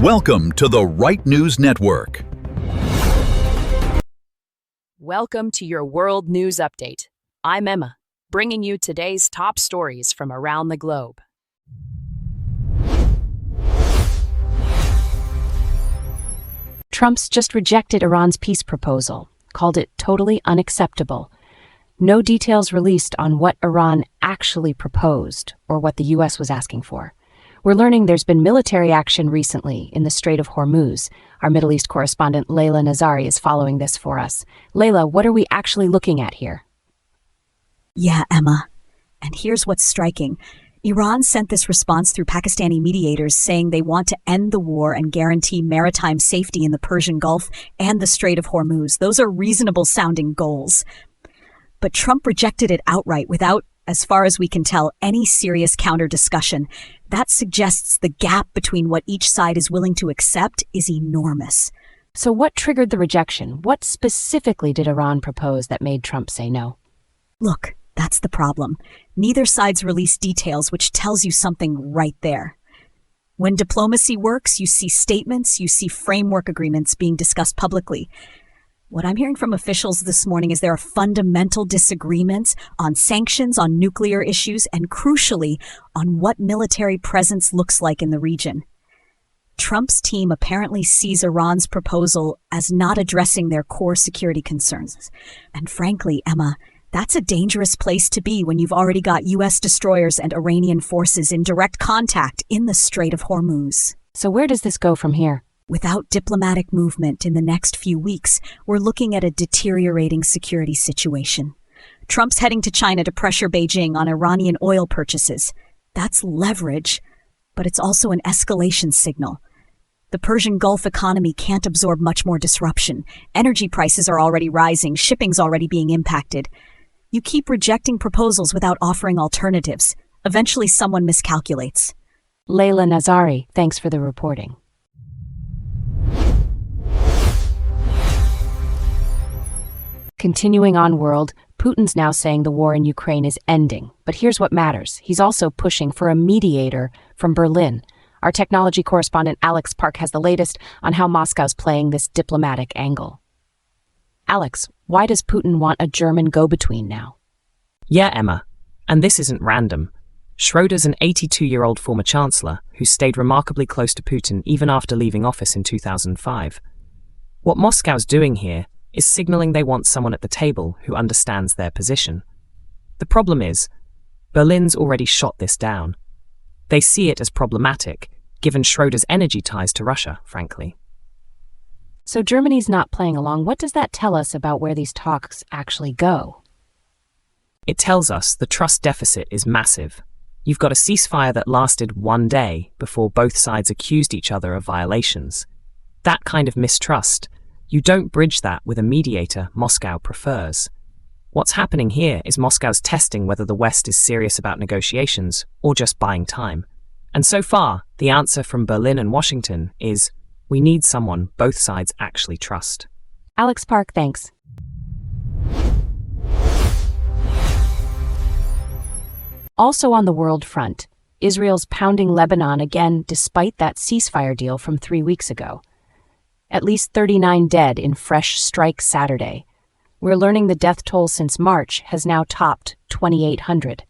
Welcome to the Right News Network. Welcome to your World News Update. I'm Emma, bringing you today's top stories from around the globe. Trump's just rejected Iran's peace proposal, called it totally unacceptable. No details released on what Iran actually proposed or what the U.S. was asking for. We're learning there's been military action recently in the Strait of Hormuz. Our Middle East correspondent Layla Nazari is following this for us. Layla, what are we actually looking at here? Yeah, Emma. And here's what's striking. Iran sent this response through Pakistani mediators saying they want to end the war and guarantee maritime safety in the Persian Gulf and the Strait of Hormuz. Those are reasonable-sounding goals. But Trump rejected it outright without, as far as we can tell, any serious counter-discussion. That suggests the gap between what each side is willing to accept is enormous. So what triggered the rejection? What specifically did Iran propose that made Trump say no? Look, that's the problem. Neither side's released details, which tells you something right there. When diplomacy works, you see statements, you see framework agreements being discussed publicly. What I'm hearing from officials this morning is there are fundamental disagreements on sanctions, on nuclear issues, and crucially, on what military presence looks like in the region. Trump's team apparently sees Iran's proposal as not addressing their core security concerns. And frankly, Emma, that's a dangerous place to be when you've already got U.S. destroyers and Iranian forces in direct contact in the Strait of Hormuz. So where does this go from here? Without diplomatic movement in the next few weeks, we're looking at a deteriorating security situation. Trump's heading to China to pressure Beijing on Iranian oil purchases. That's leverage, but it's also an escalation signal. The Persian Gulf economy can't absorb much more disruption. Energy prices are already rising, shipping's already being impacted. You keep rejecting proposals without offering alternatives. Eventually someone miscalculates. Layla Nazari, thanks for the reporting. Continuing on world, Putin's now saying the war in Ukraine is ending. But here's what matters. He's also pushing for a mediator from Berlin. Our technology correspondent Alex Park has the latest on how Moscow's playing this diplomatic angle. Alex, why does Putin want a German go-between now? Yeah, Emma, and this isn't random. Schroeder's an 82-year-old former chancellor who stayed remarkably close to Putin even after leaving office in 2005. What Moscow's doing here is signaling they want someone at the table who understands their position. The problem is, Berlin's already shot this down. They see it as problematic, given Schroeder's energy ties to Russia, frankly. So Germany's not playing along. What does that tell us about where these talks actually go? It tells us the trust deficit is massive. You've got a ceasefire that lasted one day before both sides accused each other of violations. That kind of mistrust, you don't bridge that with a mediator Moscow prefers. What's happening here is Moscow's testing whether the West is serious about negotiations or just buying time. And so far, the answer from Berlin and Washington is, we need someone both sides actually trust. Alex Park, thanks. Also on the world front, Israel's pounding Lebanon again despite that ceasefire deal from 3 weeks ago. At least 39 dead in fresh strike Saturday. We're learning the death toll since March has now topped 2,800.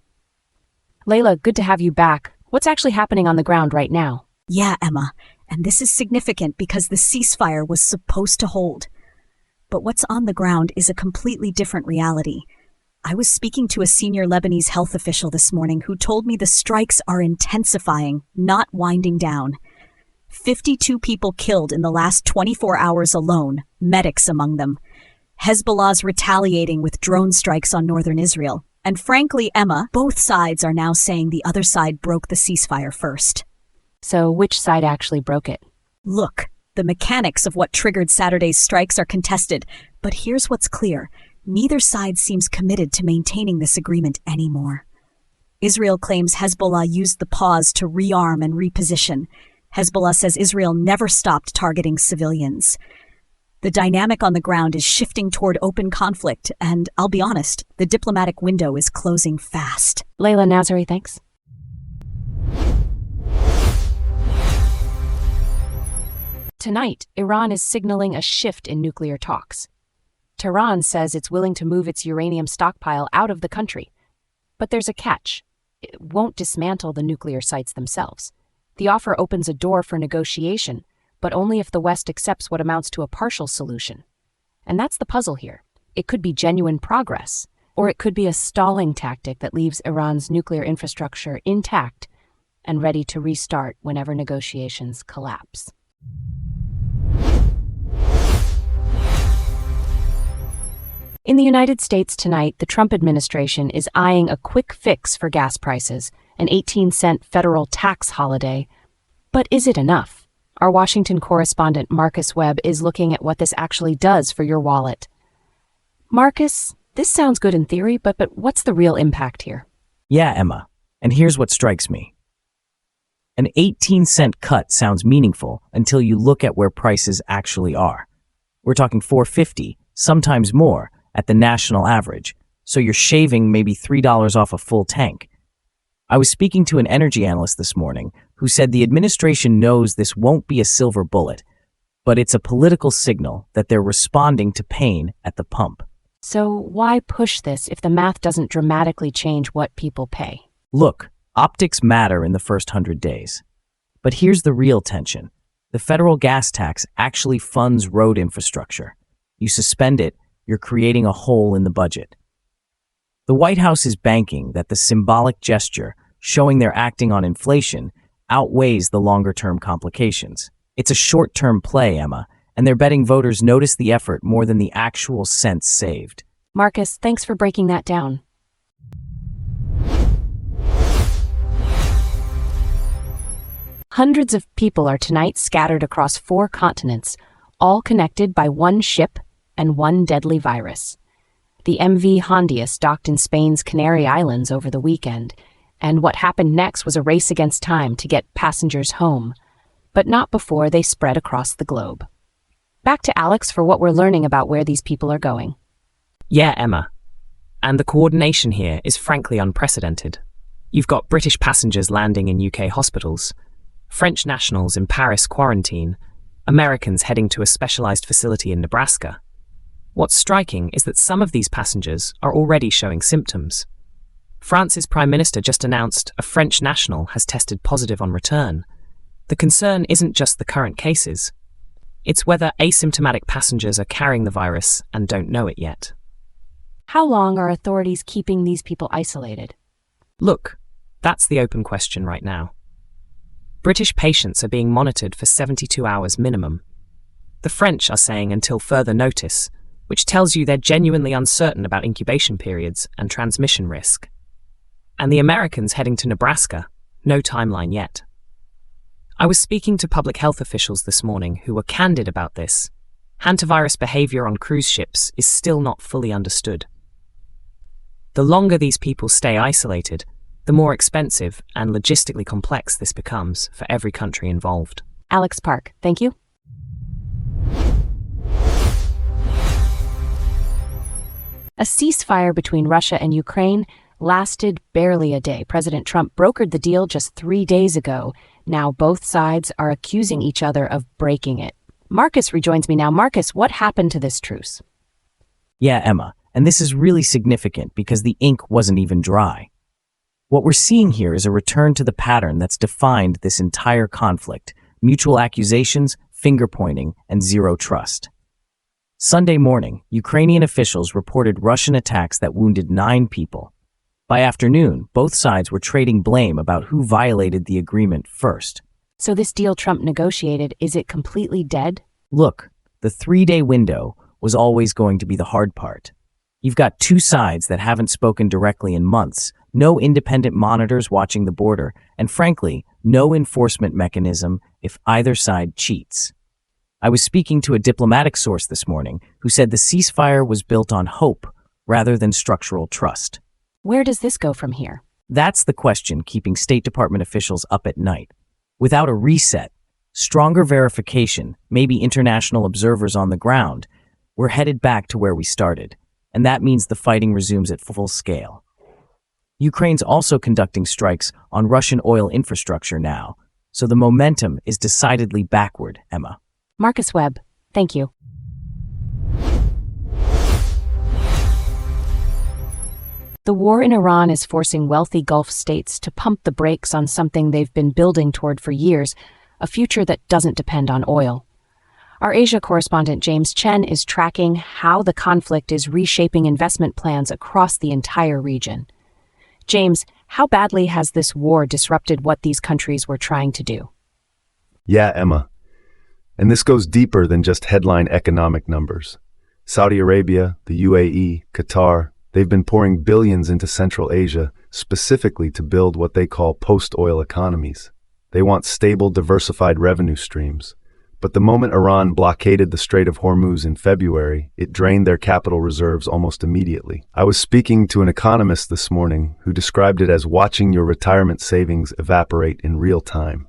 Layla, good to have you back. What's actually happening on the ground right now? Yeah, Emma, and this is significant because the ceasefire was supposed to hold. But what's on the ground is a completely different reality. I was speaking to a senior Lebanese health official this morning who told me the strikes are intensifying, not winding down. 52 people killed in the last 24 hours alone, medics among them. Hezbollah's retaliating with drone strikes on northern Israel. And frankly, Emma, both sides are now saying the other side broke the ceasefire first. So which side actually broke it? Look, the mechanics of what triggered Saturday's strikes are contested, but here's what's clear. Neither side seems committed to maintaining this agreement anymore. Israel claims Hezbollah used the pause to rearm and reposition. Hezbollah says Israel never stopped targeting civilians. The dynamic on the ground is shifting toward open conflict, and I'll be honest, the diplomatic window is closing fast. Layla Nazari, thanks. Tonight, Iran is signaling a shift in nuclear talks. Tehran says it's willing to move its uranium stockpile out of the country. But there's a catch. It won't dismantle the nuclear sites themselves. The offer opens a door for negotiation, but only if the West accepts what amounts to a partial solution. And that's the puzzle here. It could be genuine progress, or it could be a stalling tactic that leaves Iran's nuclear infrastructure intact and ready to restart whenever negotiations collapse. In the United States tonight, the Trump administration is eyeing a quick fix for gas prices, an 18-cent federal tax holiday. But is it enough? Our Washington correspondent Marcus Webb is looking at what this actually does for your wallet. Marcus, this sounds good in theory, but what's the real impact here? Yeah, Emma, and here's what strikes me. An 18-cent cut sounds meaningful until you look at where prices actually are. We're talking $4.50, sometimes more, at the national average, so you're shaving maybe $3 off a full tank. I was speaking to an energy analyst this morning who said the administration knows this won't be a silver bullet, but it's a political signal that they're responding to pain at the pump. So why push this if the math doesn't dramatically change what people pay? Look, optics matter in the first 100 days. But here's the real tension. The federal gas tax actually funds road infrastructure. You suspend it, you're creating a hole in the budget. The White House is banking that the symbolic gesture, showing they're acting on inflation, outweighs the longer-term complications. It's a short-term play, Emma, and they're betting voters notice the effort more than the actual cents saved. Marcus, thanks for breaking that down. Hundreds of people are tonight scattered across 4 continents, all connected by one ship and one deadly virus. The MV Hantavirus docked in Spain's Canary Islands over the weekend, and what happened next was a race against time to get passengers home, but not before they spread across the globe. Back to Alex for what we're learning about where these people are going. Yeah, Emma. And the coordination here is frankly unprecedented. You've got British passengers landing in UK hospitals, French nationals in Paris quarantine, Americans heading to a specialized facility in Nebraska. What's striking is that some of these passengers are already showing symptoms. France's Prime Minister just announced a French national has tested positive on return. The concern isn't just the current cases. It's whether asymptomatic passengers are carrying the virus and don't know it yet. How long are authorities keeping these people isolated? Look, that's the open question right now. British patients are being monitored for 72 hours minimum. The French are saying until further notice, which tells you they're genuinely uncertain about incubation periods and transmission risk. And the Americans heading to Nebraska, no timeline yet. I was speaking to public health officials this morning who were candid about this. Hantavirus behavior on cruise ships is still not fully understood. The longer these people stay isolated, the more expensive and logistically complex this becomes for every country involved. Alex Park, thank you. A ceasefire between Russia and Ukraine lasted barely a day. President Trump brokered the deal just 3 days ago. Now both sides are accusing each other of breaking it. Marcus rejoins me now. Marcus, what happened to this truce? Yeah, Emma, and this is really significant because the ink wasn't even dry. What we're seeing here is a return to the pattern that's defined this entire conflict: mutual accusations, finger-pointing, and zero trust. Sunday morning, Ukrainian officials reported Russian attacks that wounded 9 people. By afternoon, both sides were trading blame about who violated the agreement first. So this deal Trump negotiated, is it completely dead? Look, the 3-day window was always going to be the hard part. You've got 2 sides that haven't spoken directly in months, no independent monitors watching the border, and frankly, no enforcement mechanism if either side cheats. I was speaking to a diplomatic source this morning who said the ceasefire was built on hope rather than structural trust. Where does this go from here? That's the question keeping State Department officials up at night. Without a reset, stronger verification, maybe international observers on the ground, we're headed back to where we started, and that means the fighting resumes at full scale. Ukraine's also conducting strikes on Russian oil infrastructure now, so the momentum is decidedly backward, Emma. Marcus Webb, thank you. The war in Iran is forcing wealthy Gulf states to pump the brakes on something they've been building toward for years, a future that doesn't depend on oil. Our Asia correspondent James Chen is tracking how the conflict is reshaping investment plans across the entire region. James, how badly has this war disrupted what these countries were trying to do? Yeah, Emma. And this goes deeper than just headline economic numbers. Saudi Arabia, the UAE, Qatar, they've been pouring billions into Central Asia specifically to build what they call post-oil economies. They want stable, diversified revenue streams. But the moment Iran blockaded the Strait of Hormuz in February, it drained their capital reserves almost immediately. I was speaking to an economist this morning who described it as watching your retirement savings evaporate in real time.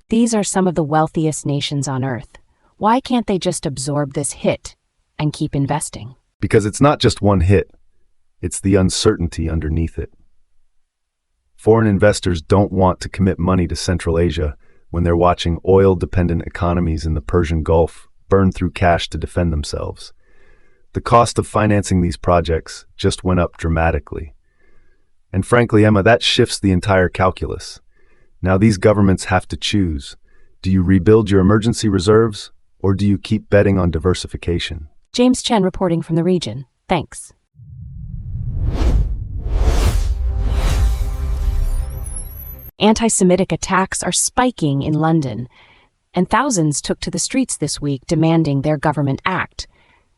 These are some of the wealthiest nations on Earth. Why can't they just absorb this hit and keep investing? Because it's not just one hit. It's the uncertainty underneath it. Foreign investors don't want to commit money to Central Asia when they're watching oil-dependent economies in the Persian Gulf burn through cash to defend themselves. The cost of financing these projects just went up dramatically. And frankly, Emma, that shifts the entire calculus. Now these governments have to choose. Do you rebuild your emergency reserves, or do you keep betting on diversification? James Chen reporting from the region. Thanks. Anti-Semitic attacks are spiking in London, and thousands took to the streets this week demanding their government act.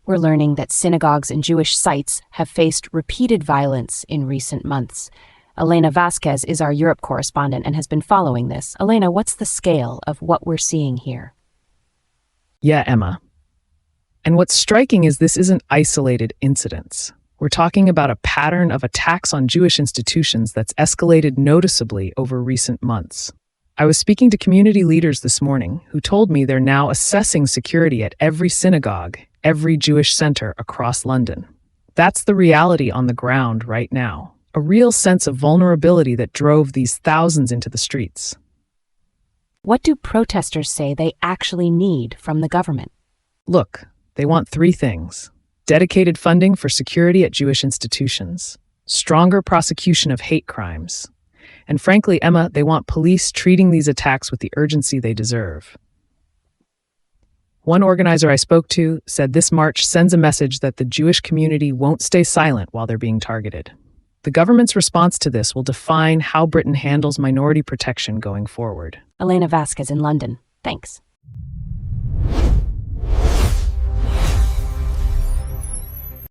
We're learning that synagogues and Jewish sites have faced repeated violence in recent months. Elena Vasquez is our Europe correspondent and has been following this. Elena, what's the scale of what we're seeing here? Yeah, Emma. And what's striking is this isn't isolated incidents. We're talking about a pattern of attacks on Jewish institutions that's escalated noticeably over recent months. I was speaking to community leaders this morning who told me they're now assessing security at every synagogue, every Jewish center across London. That's the reality on the ground right now, a real sense of vulnerability that drove these thousands into the streets. What do protesters say they actually need from the government? Look, they want three things: dedicated funding for security at Jewish institutions, stronger prosecution of hate crimes, and frankly, Emma, they want police treating these attacks with the urgency they deserve. One organizer I spoke to said this march sends a message that the Jewish community won't stay silent while they're being targeted. The government's response to this will define how Britain handles minority protection going forward. Elena Vasquez in London. Thanks.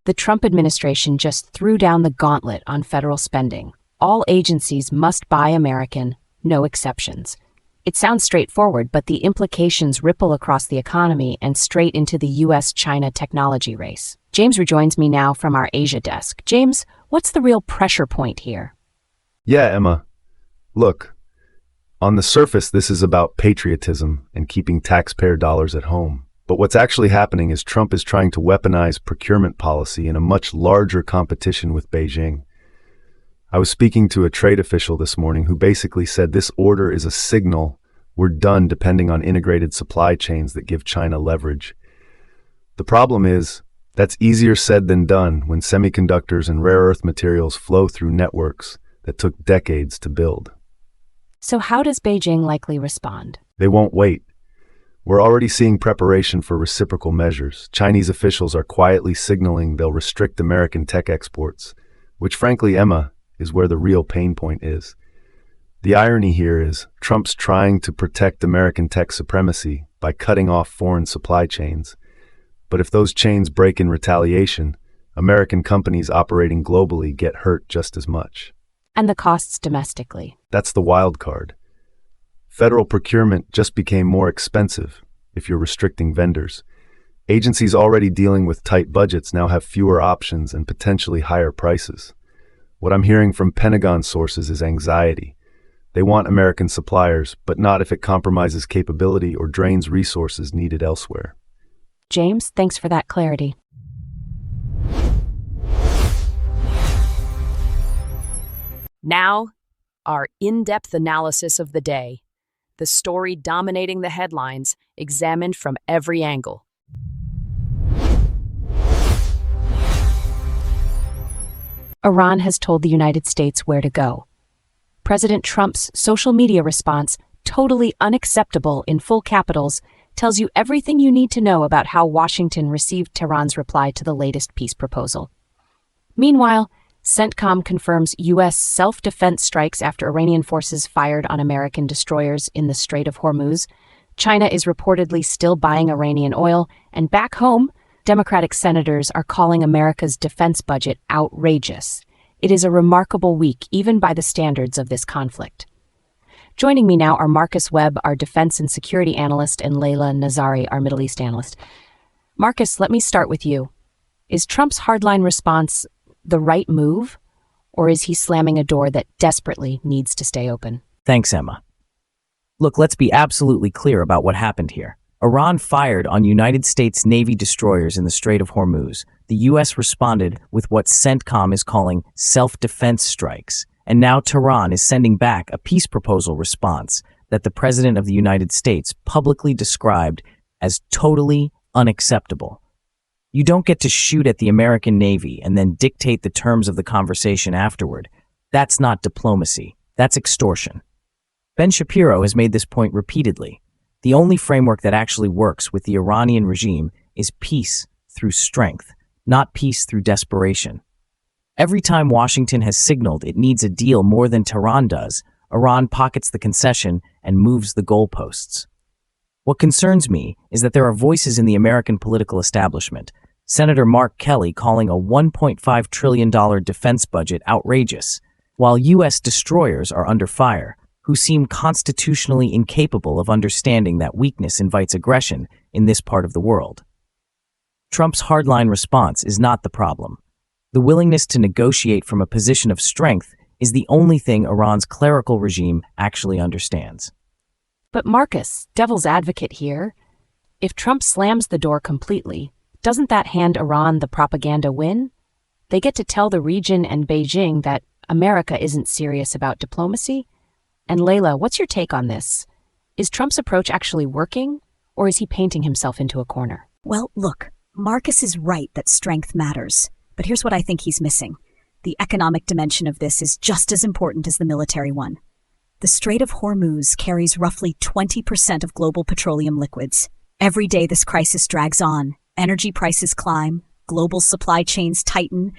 The Trump administration just threw down the gauntlet on federal spending. All agencies must buy American, no exceptions. It sounds straightforward, but the implications ripple across the economy and straight into the US-China technology race. James rejoins me now from our Asia desk. James, what's the real pressure point here? Yeah, Emma. Look, on the surface, this is about patriotism and keeping taxpayer dollars at home. But what's actually happening is Trump is trying to weaponize procurement policy in a much larger competition with Beijing. I was speaking to a trade official this morning who basically said this order is a signal we're done depending on integrated supply chains that give China leverage. The problem is, that's easier said than done when semiconductors and rare earth materials flow through networks that took decades to build. So how does Beijing likely respond? They won't wait. We're already seeing preparation for reciprocal measures. Chinese officials are quietly signaling they'll restrict American tech exports, which frankly, Emma, is where the real pain point is. The irony here is Trump's trying to protect American tech supremacy by cutting off foreign supply chains. But if those chains break in retaliation, American companies operating globally get hurt just as much. And the costs domestically. That's the wild card. Federal procurement just became more expensive if you're restricting vendors. Agencies already dealing with tight budgets now have fewer options and potentially higher prices. What I'm hearing from Pentagon sources is anxiety. They want American suppliers, but not if it compromises capability or drains resources needed elsewhere. James, thanks for that clarity. Now, our in-depth analysis of the day. the story dominating the headlines, examined from every angle. Iran has told the United States where to go. President Trump's social media response, totally unacceptable in full capitals, tells you everything you need to know about how Washington received Tehran's reply to the latest peace proposal. Meanwhile, CENTCOM confirms U.S. self-defense strikes after Iranian forces fired on American destroyers in the Strait of Hormuz. China is reportedly still buying Iranian oil, and back home, Democratic senators are calling America's defense budget outrageous. It is a remarkable week, even by the standards of this conflict. Joining me now are Marcus Webb, our defense and security analyst, and Layla Nazari, our Middle East analyst. Marcus, let me start with you. Is Trump's hardline response the right move, or is he slamming a door that desperately needs to stay open? Thanks, Emma. Look, let's be absolutely clear about what happened here. Iran fired on United States Navy destroyers in the Strait of Hormuz. The U.S. responded with what CENTCOM is calling self-defense strikes. And now Tehran is sending back a peace proposal response that the President of the United States publicly described as totally unacceptable. You don't get to shoot at the American Navy and then dictate the terms of the conversation afterward. That's not diplomacy. That's extortion. Ben Shapiro has made this point repeatedly. The only framework that actually works with the Iranian regime is peace through strength, not peace through desperation. Every time Washington has signaled it needs a deal more than Tehran does, Iran pockets the concession and moves the goalposts. What concerns me is that there are voices in the American political establishment, Senator Mark Kelly calling a $1.5 trillion defense budget outrageous, while U.S. destroyers are under fire, who seem constitutionally incapable of understanding that weakness invites aggression in this part of the world. Trump's hardline response is not the problem. The willingness to negotiate from a position of strength is the only thing Iran's clerical regime actually understands. But Marcus, devil's advocate here, if Trump slams the door completely, doesn't that hand Iran the propaganda win? They get to tell the region and Beijing that America isn't serious about diplomacy? And Layla, what's your take on this? Is Trump's approach actually working, or is he painting himself into a corner? Well, look, Marcus is right that strength matters. But here's what I think he's missing. The economic dimension of this is just as important as the military one. The Strait of Hormuz carries roughly 20% of global petroleum liquids. Every day this crisis drags on. Energy prices climb, global supply chains tighten,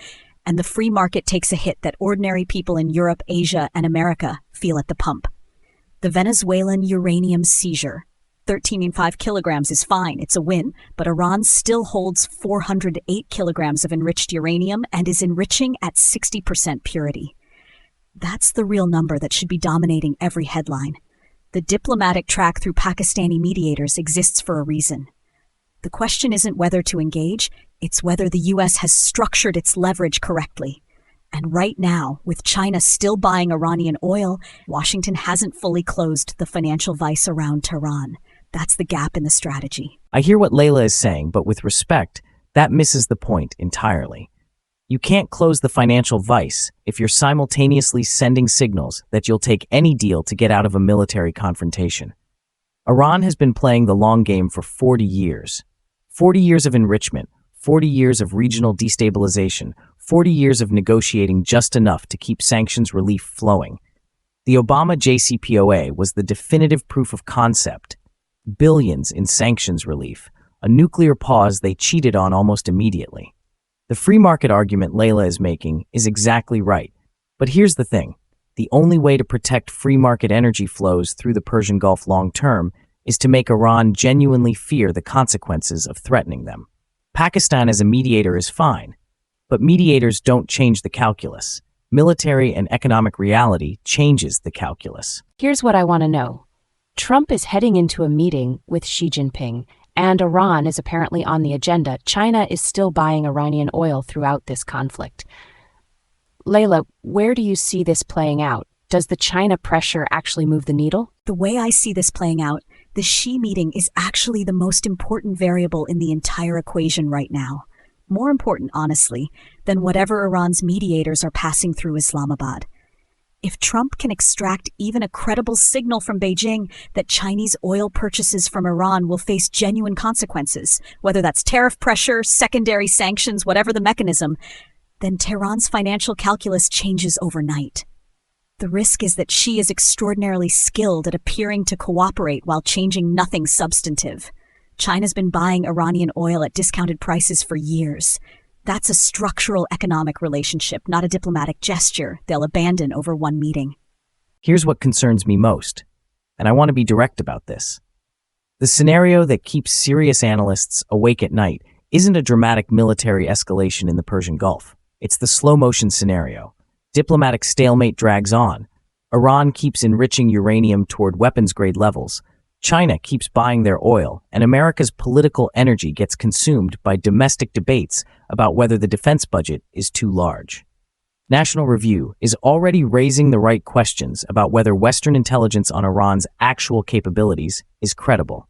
and the free market takes a hit that ordinary people in Europe, Asia, and America feel at the pump. The Venezuelan uranium seizure. 13.5 kilograms is fine, it's a win, but Iran still holds 408 kilograms of enriched uranium and is enriching at 60% purity. That's the real number that should be dominating every headline. The diplomatic track through Pakistani mediators exists for a reason. The question isn't whether to engage, it's whether the U.S. has structured its leverage correctly. And right now, with China still buying Iranian oil, Washington hasn't fully closed the financial vice around Tehran. That's the gap in the strategy. I hear what Layla is saying, but with respect, that misses the point entirely. You can't close the financial vice if you're simultaneously sending signals that you'll take any deal to get out of a military confrontation. Iran has been playing the long game for 40 years. 40 years of enrichment, 40 years of regional destabilization, 40 years of negotiating just enough to keep sanctions relief flowing. The Obama JCPOA was the definitive proof of concept. Billions in sanctions relief, a nuclear pause they cheated on almost immediately. The free market argument Layla is making is exactly right. But here's the thing. The only way to protect free market energy flows through the Persian Gulf long term is to make Iran genuinely fear the consequences of threatening them. Pakistan as a mediator is fine, but mediators don't change the calculus. Military and economic reality changes the calculus. Here's what I want to know. Trump is heading into a meeting with Xi Jinping, and Iran is apparently on the agenda. China is still buying Iranian oil throughout this conflict. Layla, where do you see this playing out? Does the China pressure actually move the needle? The way I see this playing out, the Xi meeting is actually the most important variable in the entire equation right now. More important, honestly, than whatever Iran's mediators are passing through Islamabad. If Trump can extract even a credible signal from Beijing that Chinese oil purchases from Iran will face genuine consequences, whether that's tariff pressure, secondary sanctions, whatever the mechanism, then Tehran's financial calculus changes overnight. The risk is that Xi is extraordinarily skilled at appearing to cooperate while changing nothing substantive. China's been buying Iranian oil at discounted prices for years. That's a structural economic relationship, not a diplomatic gesture they'll abandon over one meeting. Here's what concerns me most, and I want to be direct about this. The scenario that keeps serious analysts awake at night isn't a dramatic military escalation in the Persian Gulf. It's the slow-motion scenario. Diplomatic stalemate drags on. Iran keeps enriching uranium toward weapons-grade levels. China keeps buying their oil, and America's political energy gets consumed by domestic debates about whether the defense budget is too large. National Review is already raising the right questions about whether Western intelligence on Iran's actual capabilities is credible.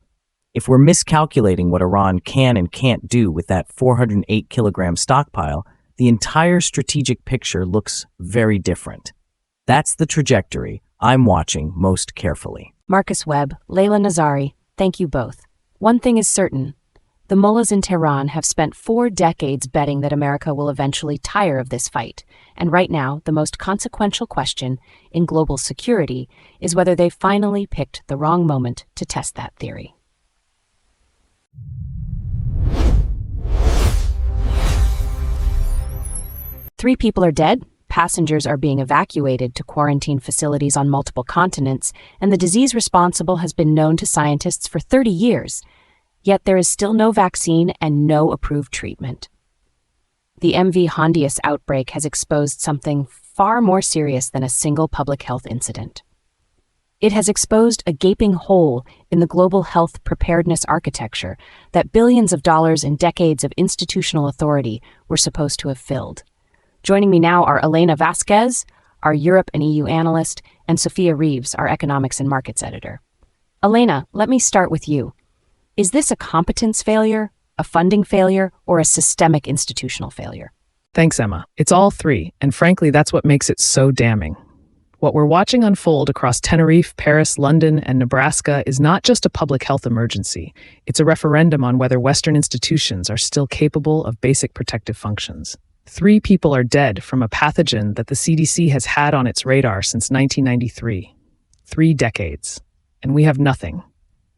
If we're miscalculating what Iran can and can't do with that 408-kilogram stockpile, the entire strategic picture looks very different. That's the trajectory I'm watching most carefully. Marcus Webb, Layla Nazari, thank you both. One thing is certain. The mullahs in Tehran have spent 4 decades betting that America will eventually tire of this fight. And right now, the most consequential question in global security is whether they finally picked the wrong moment to test that theory. Three people are dead. Passengers are being evacuated to quarantine facilities on multiple continents, and the disease responsible has been known to scientists for 30 years. Yet there is still no vaccine and no approved treatment. The MV Hantavirus outbreak has exposed something far more serious than a single public health incident. It has exposed a gaping hole in the global health preparedness architecture that billions of dollars and decades of institutional authority were supposed to have filled. Joining me now are Elena Vasquez, our Europe and EU analyst, and Sophia Reeves, our economics and markets editor. Elena, let me start with you. Is this a competence failure, a funding failure, or a systemic institutional failure? Thanks, Emma. It's all three, and frankly, that's what makes it so damning. What we're watching unfold across Tenerife, Paris, London, and Nebraska is not just a public health emergency. It's a referendum on whether Western institutions are still capable of basic protective functions. 3 people are dead from a pathogen that the CDC has had on its radar since 1993. 3 decades. And we have nothing.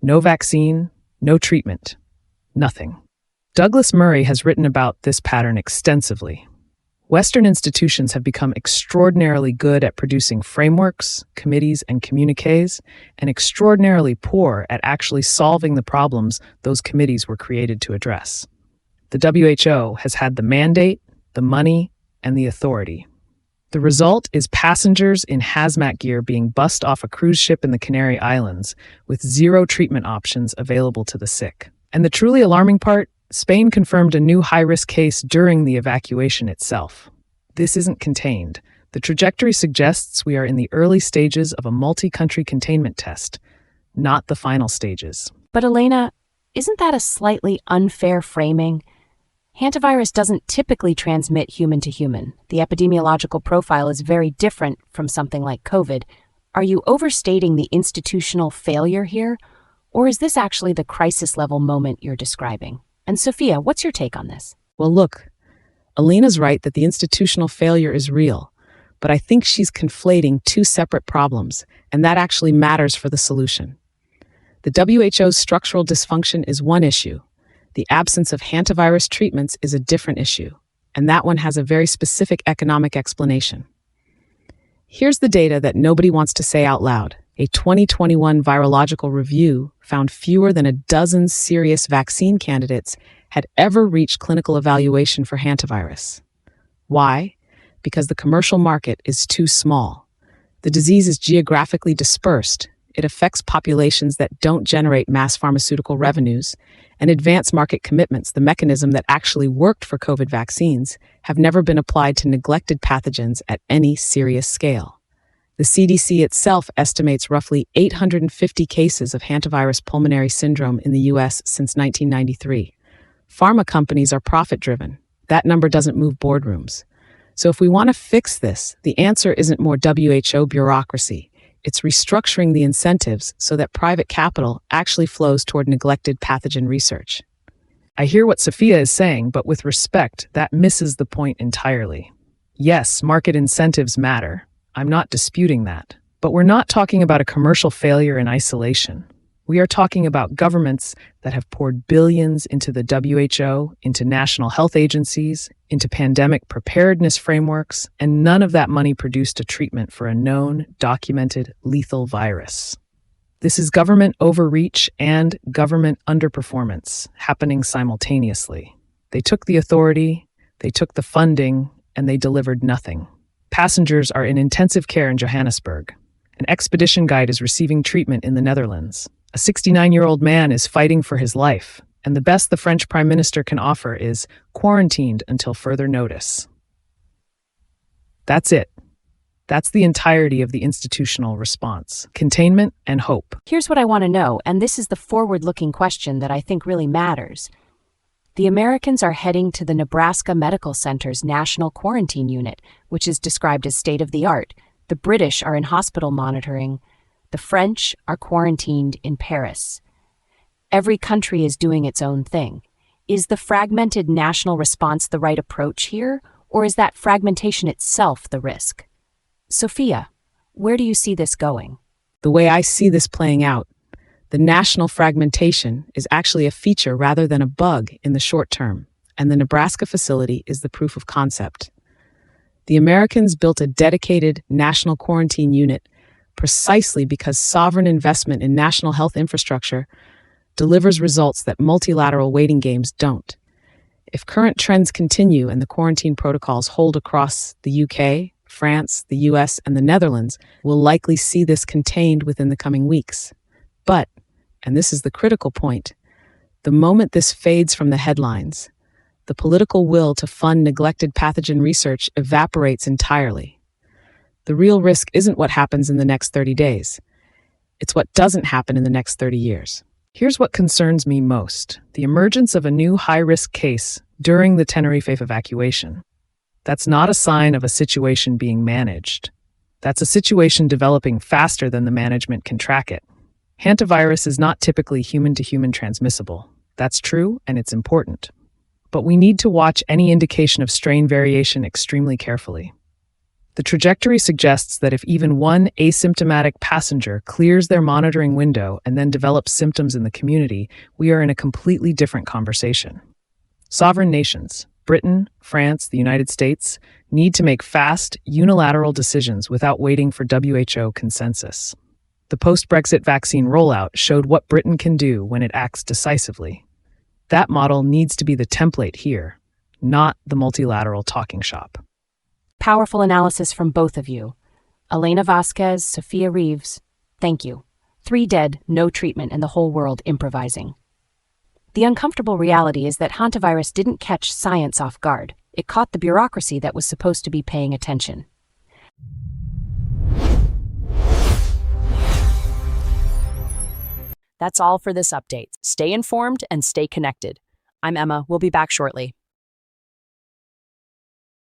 No vaccine, no treatment. Nothing. Douglas Murray has written about this pattern extensively. Western institutions have become extraordinarily good at producing frameworks, committees, and communiques, and extraordinarily poor at actually solving the problems those committees were created to address. The WHO has had the mandate, the money, and the authority. The result is passengers in hazmat gear being bussed off a cruise ship in the Canary Islands with 0 treatment options available to the sick. And the truly alarming part, Spain confirmed a new high-risk case during the evacuation itself. This isn't contained. The trajectory suggests we are in the early stages of a multi-country containment test, not the final stages. But Elena, isn't that a slightly unfair framing? Hantavirus doesn't typically transmit human to human. The epidemiological profile is very different from something like COVID. Are you overstating the institutional failure here? Or is this actually the crisis-level moment you're describing? And Sophia, what's your take on this? Well, look, Alina's right that the institutional failure is real, but I think she's conflating 2 separate problems, and that actually matters for the solution. The WHO's structural dysfunction is one issue. The absence of hantavirus treatments is a different issue, and that one has a very specific economic explanation. Here's the data that nobody wants to say out loud. A 2021 virological review found fewer than a dozen serious vaccine candidates had ever reached clinical evaluation for hantavirus. Why? Because the commercial market is too small. The disease is geographically dispersed. It affects populations that don't generate mass pharmaceutical revenues, and advanced market commitments, the mechanism that actually worked for COVID vaccines, have never been applied to neglected pathogens at any serious scale. The CDC itself estimates roughly 850 cases of hantavirus pulmonary syndrome in the U.S. since 1993. Pharma companies are profit-driven. That number doesn't move boardrooms. So if we want to fix this, the answer isn't more WHO bureaucracy. It's restructuring the incentives so that private capital actually flows toward neglected pathogen research. I hear what Sophia is saying, but with respect, that misses the point entirely. Yes, market incentives matter. I'm not disputing that. But we're not talking about a commercial failure in isolation. We are talking about governments that have poured billions into the WHO, into national health agencies, into pandemic preparedness frameworks, and none of that money produced a treatment for a known, documented, lethal virus. This is government overreach and government underperformance happening simultaneously. They took the authority, they took the funding, and they delivered nothing. Passengers are in intensive care in Johannesburg. An expedition guide is receiving treatment in the Netherlands. A 69-year-old man is fighting for his life, and the best the French Prime Minister can offer is quarantined until further notice. That's it. That's the entirety of the institutional response: containment and hope. Here's what I want to know, and this is the forward-looking question that I think really matters. The Americans are heading to the Nebraska Medical Center's National Quarantine Unit, which is described as state-of-the-art. The British are in hospital monitoring. The French are quarantined in Paris. Every country is doing its own thing. Is the fragmented national response the right approach here, or is that fragmentation itself the risk? Sophia, where do you see this going? The way I see this playing out, the national fragmentation is actually a feature rather than a bug in the short term, and the Nebraska facility is the proof of concept. The Americans built a dedicated national quarantine unit precisely because sovereign investment in national health infrastructure delivers results that multilateral waiting games don't. If current trends continue and the quarantine protocols hold across the UK, France, the US, and the Netherlands, we'll likely see this contained within the coming weeks. But, and this is the critical point, the moment this fades from the headlines, the political will to fund neglected pathogen research evaporates entirely. The real risk isn't what happens in the next 30 days. It's what doesn't happen in the next 30 years. Here's what concerns me most: the emergence of a new high-risk case during the Tenerife evacuation. That's not a sign of a situation being managed. That's a situation developing faster than the management can track it. Hantavirus is not typically human-to-human transmissible. That's true, and it's important. But we need to watch any indication of strain variation extremely carefully. The trajectory suggests that if even one asymptomatic passenger clears their monitoring window and then develops symptoms in the community, we are in a completely different conversation. Sovereign nations, Britain, France, the United States, need to make fast, unilateral decisions without waiting for WHO consensus. The post-Brexit vaccine rollout showed what Britain can do when it acts decisively. That model needs to be the template here, not the multilateral talking shop. Powerful analysis from both of you. Elena Vasquez, Sophia Reeves, thank you. 3 dead, no treatment, and the whole world improvising. The uncomfortable reality is that Hantavirus didn't catch science off guard. It caught the bureaucracy that was supposed to be paying attention. That's all for this update. Stay informed and stay connected. I'm Emma. We'll be back shortly.